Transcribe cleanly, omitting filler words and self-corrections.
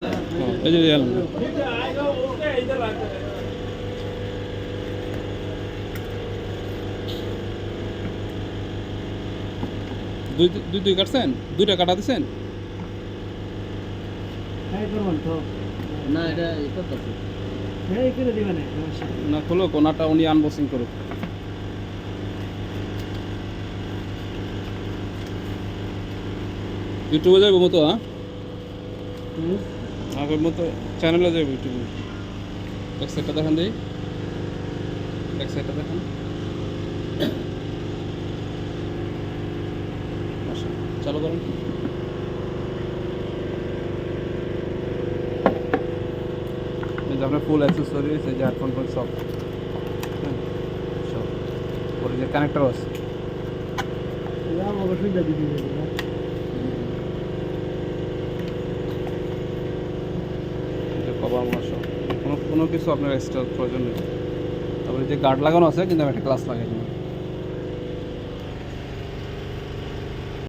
এই যে দুই দুই দুই কাটছেন, দুইটা কাটা দিছেন না এটা করতেছি না? খোলো কোনাটা, উনি আনবক্সিং করুক। ইউটিউবে যাবো মতো, হ্যাঁ আগের মতো চ্যানেলে যাবো ইউটিউবে। এক সাইডটা দেখান দিই, এক সাইডটা দেখান। আচ্ছা চালু করেন। এই যে আপনার ফুল অ্যাক্সেসরিজ, এই যে হেডফোন ফোন সব, হ্যাঁ সব। ওর যে কানেক্টর আছে, অবশ্যই দাদি দিবে কভার মাস কোনো কোনো কিছু আপনার এক্সট্রা প্রয়োজন নেই। তারপরে যে গার্ড লাগানো আছে, কিন্তু আমি একটা গ্লাস লাগাই দিই।